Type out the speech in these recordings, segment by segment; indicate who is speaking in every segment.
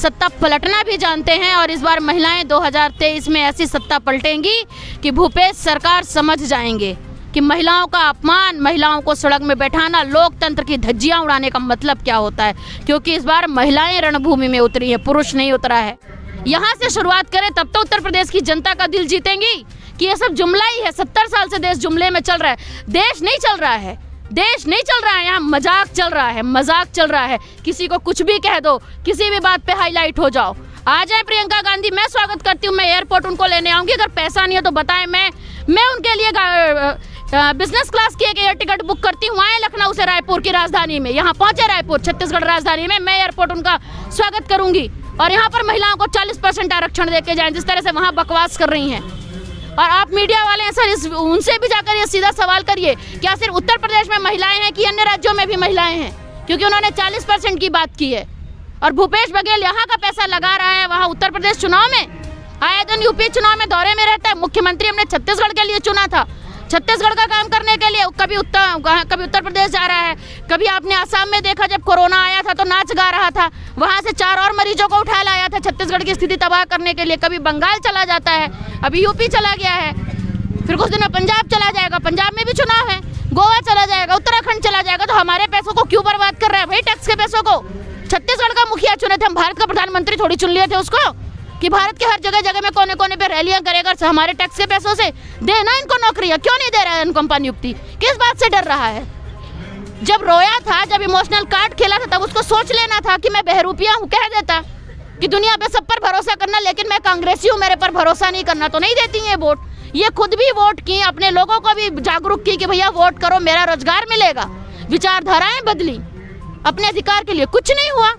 Speaker 1: सत्ता पलटना भी जानते हैं और इस बार महिलाएं 2023 में ऐसी सत्ता पलटेंगी कि भूपेश सरकार समझ जाएंगे कि महिलाओं का अपमान, महिलाओं को सड़क में बैठाना, लोकतंत्र की धज्जियां उड़ाने का मतलब क्या होता है। क्योंकि इस बार महिलाएं रणभूमि में उतरी हैं, पुरुष नहीं उतरा है। यहाँ से शुरुआत करें तब तो उत्तर प्रदेश की जनता का दिल जीतेंगी कि ये सब जुमला ही है। 70 साल से देश जुमले में चल रहा है। देश नहीं चल रहा है, देश नहीं चल रहा है, यहाँ मजाक चल रहा है, मजाक चल रहा है। किसी को कुछ भी कह दो, किसी भी बात पे हाईलाइट हो जाओ। आ जाए प्रियंका गांधी, मैं स्वागत करती हूँ, मैं एयरपोर्ट उनको लेने आऊँगी। अगर पैसा नहीं है तो बताएं, मैं उनके लिए बिजनेस क्लास की एक एयर टिकट बुक करती हूँ। आए लखनऊ से रायपुर की राजधानी में, यहाँ पहुँचे रायपुर छत्तीसगढ़ राजधानी में, मैं एयरपोर्ट उनका स्वागत करूँगी। और यहाँ पर महिलाओं को 40% आरक्षण दे के जाएँ, जिस तरह से वहाँ बकवास कर रही हैं। और आप मीडिया वाले हैं सर, उनसे भी जाकर ये सीधा सवाल करिए, क्या सिर्फ उत्तर प्रदेश में महिलाएं हैं कि अन्य राज्यों में भी महिलाएं हैं? क्योंकि उन्होंने 40% की बात की है। और भूपेश बघेल यहाँ का पैसा लगा रहा है वहाँ उत्तर प्रदेश चुनाव में। आए दिन यूपी चुनाव में दौरे में रहता है। मुख्यमंत्री हमने छत्तीसगढ़ के लिए चुना था, छत्तीसगढ़ का काम करने के लिए। कभी उत्तर प्रदेश जा रहा है, कभी आपने आसाम में देखा जब कोरोना आया था तो नाच गा रहा था, वहाँ से 4 और मरीजों को उठा लाया था छत्तीसगढ़ की स्थिति तबाह करने के लिए। कभी बंगाल चला जाता है, अभी यूपी चला गया है, फिर कुछ दिन में पंजाब चला जाएगा, पंजाब में भी चुनाव है, गोवा चला जाएगा, उत्तराखंड चला जाएगा। तो हमारे पैसों को क्यों बर्बाद कर रहा है भाई, टैक्स के पैसों को? छत्तीसगढ़ का मुखिया चुने थे हम, भारत का प्रधानमंत्री थोड़ी चुन लिए थे उसको कि भारत के हर जगह जगह में कोने कोने पे रैलियां करेगा हमारे टैक्स के पैसों से। देना इनको नौकरियां, क्यों नहीं दे रहा है इनको नियुक्ति? किस बात से डर रहा है? जब रोया था, जब इमोशनल कार्ड खेला था, तब उसको सोच लेना था कि मैं बहरूपिया हूँ, कह देता कि दुनिया पे सब पर भरोसा करना, लेकिन मैं कांग्रेसी हूँ, मेरे पर भरोसा नहीं करना। तो नहीं देती है वोट। ये खुद भी वोट की, अपने लोगों को भी जागरूक की कि भैया वोट करो, मेरा रोजगार मिलेगा। विचारधाराएं बदली, अपने अधिकार के लिए कुछ नहीं हुआ।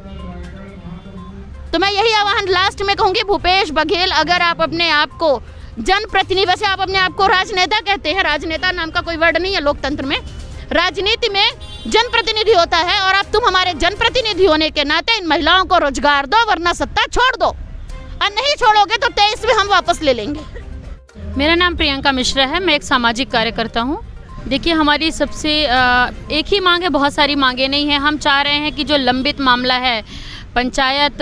Speaker 1: तो मैं यही आह्वान लास्ट में कहूंगी, भूपेश बघेल, अगर आप अपने आप को जनप्रतिनिधि, वैसे आप अपने आप को राजनेता कहते हैं, राजनेता नाम का कोई वर्ड नहीं है लोकतंत्र में, राजनीति में जनप्रतिनिधि होता है। और अब तुम हमारे जनप्रतिनिधि होने के नाते इन महिलाओं को रोजगार दो, वरना सत्ता छोड़ दो। और नहीं छोड़ोगे तो 23 में हम वापस ले लेंगे।
Speaker 2: मेरा नाम प्रियंका मिश्रा है, मैं एक सामाजिक कार्यकर्ता हूँ। देखिए, हमारी सबसे एक ही मांग है, बहुत सारी मांगे नहीं है। हम चाह रहे हैं कि जो लंबित मामला है, पंचायत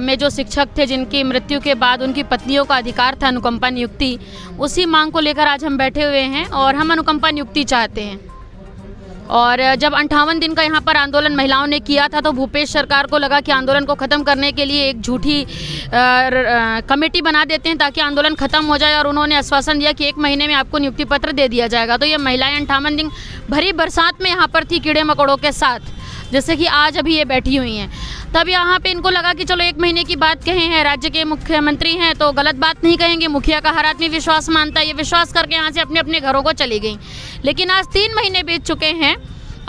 Speaker 2: में जो शिक्षक थे जिनकी मृत्यु के बाद उनकी पत्नियों का अधिकार था अनुकंपा नियुक्ति, उसी मांग को लेकर आज हम बैठे हुए हैं और हम अनुकंपा नियुक्ति चाहते हैं। और जब 58 दिन का यहाँ पर आंदोलन महिलाओं ने किया था तो भूपेश सरकार को लगा कि आंदोलन को ख़त्म करने के लिए एक झूठी कमेटी बना देते हैं ताकि आंदोलन ख़त्म हो जाए। और उन्होंने आश्वासन दिया कि 1 महीने में आपको नियुक्ति पत्र दे दिया जाएगा। तो ये महिलाएं 58 दिन भरी बरसात में यहाँ पर थी, कीड़े मकोड़ों के साथ, जैसे कि आज अभी ये बैठी हुई हैं। तब यहाँ पे इनको लगा कि चलो 1 महीने की बात कहे हैं, राज्य के मुख्यमंत्री हैं तो गलत बात नहीं कहेंगे, मुखिया का हर आदमी विश्वास मानता है, ये विश्वास करके यहाँ से अपने अपने घरों को चली गई। लेकिन आज 3 महीने बीत चुके हैं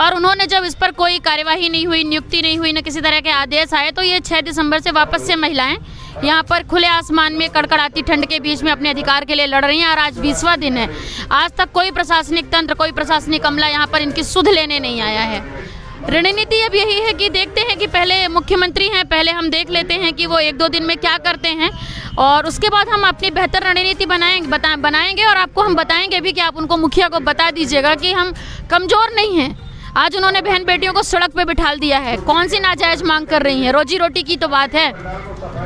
Speaker 2: और उन्होंने जब इस पर कोई कार्यवाही नहीं हुई, नियुक्ति नहीं हुई, न किसी तरह के आदेश आए, तो ये 6 दिसंबर से वापस से महिलाएं यहाँ पर खुले आसमान में कड़कड़ाती ठंड के बीच में अपने अधिकार के लिए लड़ रही हैं। और आज 20वां दिन है, आज तक कोई प्रशासनिक तंत्र, कोई प्रशासनिक अमला यहाँ पर इनकी सुध लेने नहीं आया है। रणनीति अब यही है कि देखते हैं कि पहले मुख्यमंत्री हैं, पहले हम देख लेते हैं कि वो 1-2 दिन में क्या करते हैं और उसके बाद हम अपनी बेहतर रणनीति बनाएंगे और आपको हम बताएंगे भी कि आप उनको मुखिया को बता दीजिएगा कि हम कमज़ोर नहीं हैं। आज उन्होंने बहन बेटियों को सड़क पे बिठा दिया है, कौन सी नाजायज मांग कर रही हैं? रोजी रोटी की तो बात है।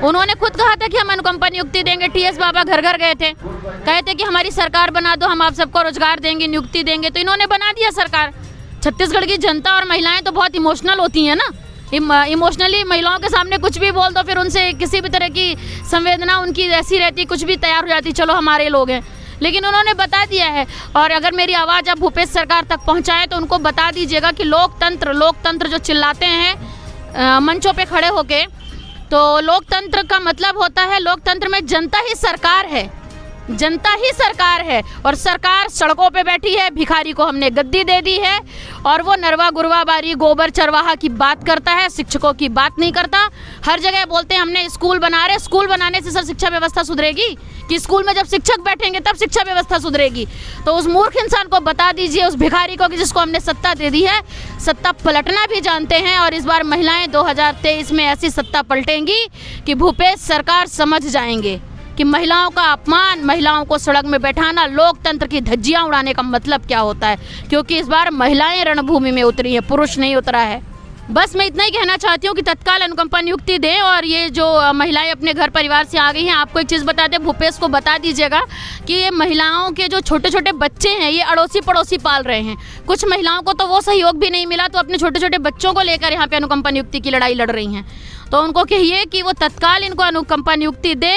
Speaker 2: उन्होंने खुद कहा था कि हम अनुकंपा नियुक्ति देंगे, टीएस बाबा घर घर गए थे, कहे थे कि हमारी सरकार बना दो, हम आप सबको रोजगार देंगे, नियुक्ति देंगे। तो इन्होंने बना दिया सरकार। छत्तीसगढ़ की जनता और महिलाएं तो बहुत इमोशनल होती हैं ना, इमोशनली महिलाओं के सामने कुछ भी बोल दो, फिर उनसे किसी भी तरह की संवेदना उनकी ऐसी रहती, कुछ भी तैयार हो जाती, चलो हमारे लोग हैं। लेकिन उन्होंने बता दिया है। और अगर मेरी आवाज़ आप भूपेश सरकार तक पहुंचाए तो उनको बता दीजिएगा कि लोकतंत्र जो चिल्लाते हैं मंचों पे खड़े होके, तो लोकतंत्र का मतलब होता है, लोकतंत्र में जनता ही सरकार है, जनता ही सरकार है। और सरकार सड़कों पे बैठी है, भिखारी को हमने गद्दी दे दी है और वो नरवा गुरवा बारी गोबर चरवाहा की बात करता है, शिक्षकों की बात नहीं करता। हर जगह बोलते हैं हमने स्कूल बना रहे, स्कूल बनाने से सर शिक्षा व्यवस्था सुधरेगी कि स्कूल में जब शिक्षक बैठेंगे तब शिक्षा व्यवस्था सुधरेगी? तो उस मूर्ख इंसान को बता दीजिए, उस भिखारी को, कि जिसको हमने सत्ता दे दी है, सत्ता पलटना भी जानते हैं। और इस बार महिलाएं 2023 में ऐसी सत्ता पलटेंगी कि भूपेश सरकार समझ जाएंगे कि महिलाओं का अपमान, महिलाओं को सड़क में बैठाना, लोकतंत्र की धज्जियां उड़ाने का मतलब क्या होता है। क्योंकि इस बार महिलाएं रणभूमि में उतरी हैं, पुरुष नहीं उतरा है।
Speaker 1: बस मैं इतना ही कहना चाहती हूँ कि तत्काल अनुकंपा नियुक्ति दें और ये जो महिलाएं अपने घर परिवार से आ गई हैं, आपको एक चीज़ बता दें, भूपेश को बता दीजिएगा कि ये महिलाओं के जो छोटे छोटे बच्चे हैं ये अड़ोसी पड़ोसी पाल रहे हैं। कुछ महिलाओं को तो वो सहयोग भी नहीं मिला, तो अपने छोटे छोटे बच्चों को लेकर यहाँ पे अनुकंपा नियुक्ति की लड़ाई लड़ रही हैं। तो उनको कहिए कि वो तत्काल इनको अनुकंपा नियुक्ति दे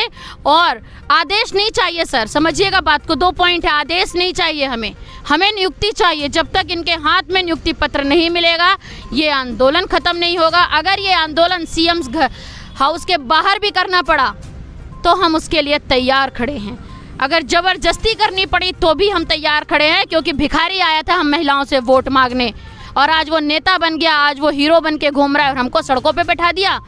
Speaker 1: और आदेश नहीं चाहिए सर, समझिएगा बात को, 2 पॉइंट है, आदेश नहीं चाहिए हमें नियुक्ति चाहिए। जब तक इनके हाथ में नियुक्ति पत्र नहीं मिलेगा ये आंदोलन खत्म नहीं होगा। अगर ये आंदोलन सीएम हाउस के बाहर भी करना पड़ा तो हम उसके लिए तैयार खड़े हैं। अगर ज़बरदस्ती करनी पड़ी तो भी हम तैयार खड़े हैं, क्योंकि भिखारी आया था हम महिलाओं से वोट मांगने और आज वो नेता बन गया, आज वो हीरो बन के घूम रहा है और हमको सड़कों पे बैठा दिया।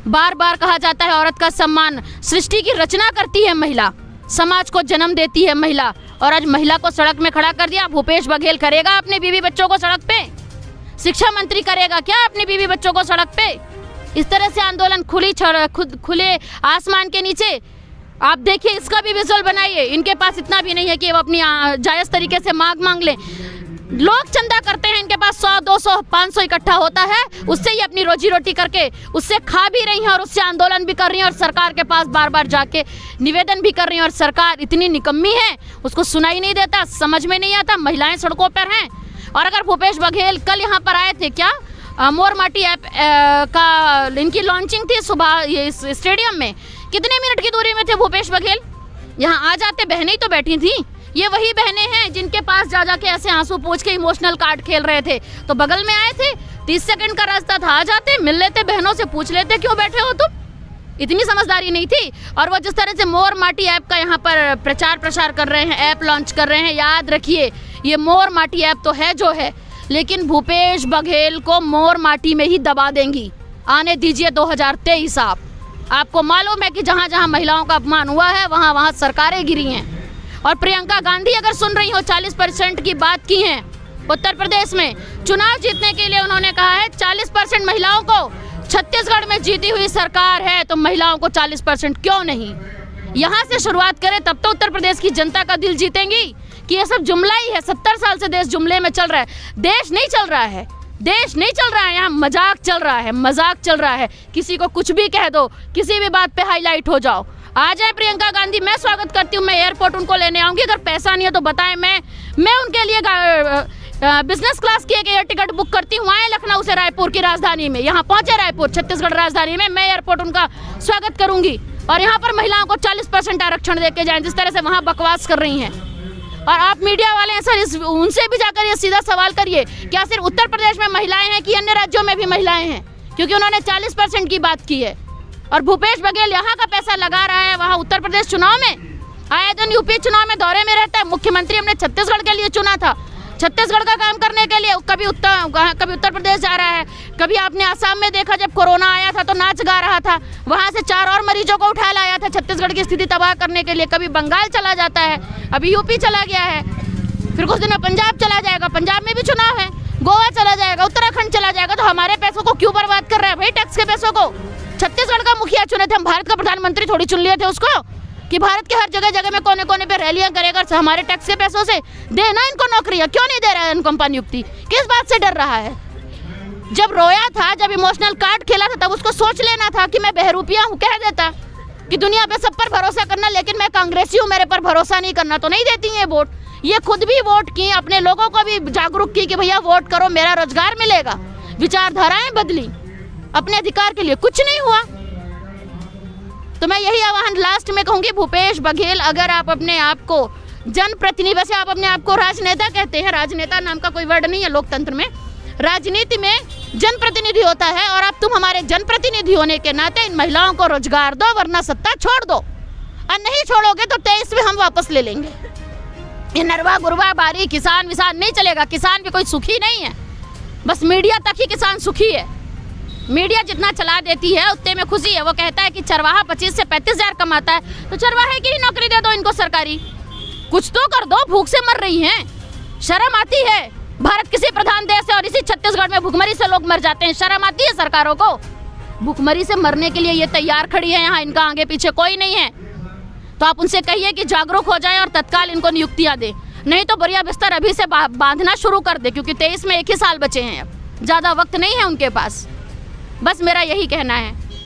Speaker 1: बार बार कहा जाता है औरत का सम्मान, सृष्टि की रचना करती है महिला, समाज को जन्म देती है महिला, और आज महिला को सड़क में खड़ा कर दिया। भूपेश बघेल करेगा अपने बीवी बच्चों को सड़क पे? शिक्षा मंत्री करेगा क्या अपने बीवी बच्चों को सड़क पे? इस तरह से आंदोलन खुले आसमान के नीचे आप देखिए, इसका भी विजुअल बनाइए। इनके पास इतना भी नहीं है कि वो अपनी जायज़ तरीके से मांग लें। लोग चंदा करते हैं, इनके पास 100, 200, 500 इकट्ठा होता है, उससे ही अपनी रोजी रोटी करके उससे खा भी रही हैं और उससे आंदोलन भी कर रही हैं और सरकार के पास बार बार जाके निवेदन भी कर रही हैं। और सरकार इतनी निकम्मी है, उसको सुनाई नहीं देता, समझ में नहीं आता, महिलाएं सड़कों पर हैं। और अगर भूपेश बघेल कल यहाँ पर आए थे, क्या मोर माटी ऐप का इनकी लॉन्चिंग थी सुबह ये इस स्टेडियम में, कितने मिनट की दूरी में थे भूपेश बघेल? यहाँ आ जाते, बहनें ही तो बैठी थी। ये वही बहनें हैं जिनके पास जा के ऐसे आंसू पोंछ के इमोशनल कार्ड खेल रहे थे, तो बगल में आए थे, 30 सेकंड का रास्ता था, आ जाते, मिल लेते, बहनों से पूछ लेते क्यों बैठे हो तुम। इतनी समझदारी नहीं थी। और वो जिस तरह से मोर माटी ऐप का यहाँ पर प्रचार प्रसार कर रहे हैं, ऐप लॉन्च कर रहे हैं, याद रखिए ये मोर माटी ऐप तो है जो है, लेकिन भूपेश बघेल को मोर माटी में ही दबा देंगी। आने दीजिए 2023 आपको मालूम है कि जहाँ जहाँ महिलाओं का अपमान हुआ है वहाँ वहाँ सरकारें गिरी हैं। और प्रियंका गांधी अगर सुन रही हो, 40% की बात की है उत्तर प्रदेश में चुनाव जीतने के लिए, उन्होंने कहा है 40% महिलाओं को। छत्तीसगढ़ में जीती हुई सरकार है तो महिलाओं को 40% क्यों नहीं? यहाँ से शुरुआत करें, तब तो उत्तर प्रदेश की जनता का दिल जीतेंगी कि ये सब जुमला ही है। 70 साल से देश जुमले में चल रहा है, देश नहीं चल रहा है, देश नहीं चल रहा है, यहाँ मजाक चल रहा है, मजाक चल रहा है। किसी को कुछ भी कह दो, किसी भी बात पे हाईलाइट हो जाओ। आ जाए प्रियंका गांधी, मैं स्वागत करती हूँ, मैं एयरपोर्ट उनको लेने आऊँगी। अगर पैसा नहीं है तो बताएं, मैं उनके लिए बिजनेस क्लास की एक एयर टिकट बुक करती हूँ। आए लखनऊ से रायपुर की राजधानी में, यहाँ पहुँचे रायपुर छत्तीसगढ़ राजधानी में, मैं एयरपोर्ट उनका स्वागत करूँगी। और यहाँ पर महिलाओं को 40% आरक्षण दे के जाएँ, जिस तरह से वहाँ बकवास कर रही हैं। और आप मीडिया वाले हैं सर, उनसे भी जाकर ये सीधा सवाल करिए, क्या सिर्फ उत्तर प्रदेश में महिलाएं हैं कि अन्य राज्यों में भी महिलाएं हैं? क्योंकि उन्होंने 40% की बात की है। और भूपेश बघेल यहाँ का पैसा लगा रहा है वहाँ उत्तर प्रदेश चुनाव में, आए दिन यूपी चुनाव में दौरे में रहता है। मुख्यमंत्री हमने छत्तीसगढ़ के लिए चुना था, छत्तीसगढ़ का काम करने के लिए। कभी उत्तर प्रदेश जा रहा है, कभी आपने आसाम में देखा जब कोरोना आया था तो नाच गा रहा था, वहाँ से 4 और मरीजों को उठा लाया था छत्तीसगढ़ की स्थिति तबाह करने के लिए। कभी बंगाल चला जाता है, अभी यूपी चला गया है, फिर कुछ दिन में पंजाब चला जाएगा, पंजाब में भी चुनाव है, गोवा चला जाएगा, उत्तराखंड चला जाएगा। तो हमारे पैसों को क्यों बर्बाद कर रहा है भाई, टैक्स के पैसों को? छत्तीसगढ़ का मुखिया चुने थे हम, भारत का प्रधानमंत्री थोड़ी चुन लिए थे उसको कि भारत के हर जगह जगह में कोने कोने पे रैलियां करेगा हमारे टैक्स के पैसों से। देना इनको नौकरियां, क्यों नहीं दे रहा है अनुकंपा नियुक्ति? किस बात से डर रहा है? जब रोया था, जब इमोशनल कार्ड खेला था, तब उसको सोच लेना था कि मैं बहरूपिया हूँ, कह देता कि दुनिया पे सब पर भरोसा करना, लेकिन मैं कांग्रेसी हूँ, मेरे पर भरोसा नहीं करना। तो नहीं देती है वोट। ये खुद भी वोट की, अपने लोगों को भी जागरूक की कि भैया वोट करो, मेरा रोजगार मिलेगा। विचारधाराएं बदली, अपने अधिकार के लिए कुछ नहीं हुआ। तो मैं यही आह्वान लास्ट में कहूंगी, भूपेश बघेल अगर आप अपने आप को जनप्रतिनिधि, वैसे आप अपने आप को राजनेता कहते हैं, राजनेता नाम का कोई वर्ड नहीं है लोकतंत्र में, राजनीति में जनप्रतिनिधि होता है। और अब तुम हमारे जनप्रतिनिधि होने के नाते इन महिलाओं को रोजगार दो, वरना सत्ता छोड़ दो। और नहीं छोड़ोगे तो 23 में हम वापस ले लेंगे। ये नरवा गुरवा बारी किसान विसान नहीं चलेगा। किसान भी कोई सुखी नहीं है, बस मीडिया तक ही किसान सुखी है। मीडिया जितना चला देती है उतने में खुशी है। वो कहता है कि चरवाहा 25 से 35 हज़ार कमाता है, तो चरवाहे की ही नौकरी दे दो इनको सरकारी, कुछ तो कर दो। भूख से मर रही हैं, शर्म आती है। भारत किसी प्रधान देश है और इसी छत्तीसगढ़ में भूखमरी से लोग मर जाते हैं, शर्म आती है सरकारों को? भूखमरी से मरने के लिए ये तैयार खड़ी है, यहाँ इनका आगे पीछे कोई नहीं है। तो आप उनसे कहिए कि जागरूक हो जाए और तत्काल इनको नियुक्तियाँ दे, नहीं तो बढ़िया बिस्तर अभी से बांधना शुरू कर दे, क्योंकि 23 में 1 ही साल बचे हैं अब। ज़्यादा वक्त नहीं है उनके पास। बस मेरा यही कहना है।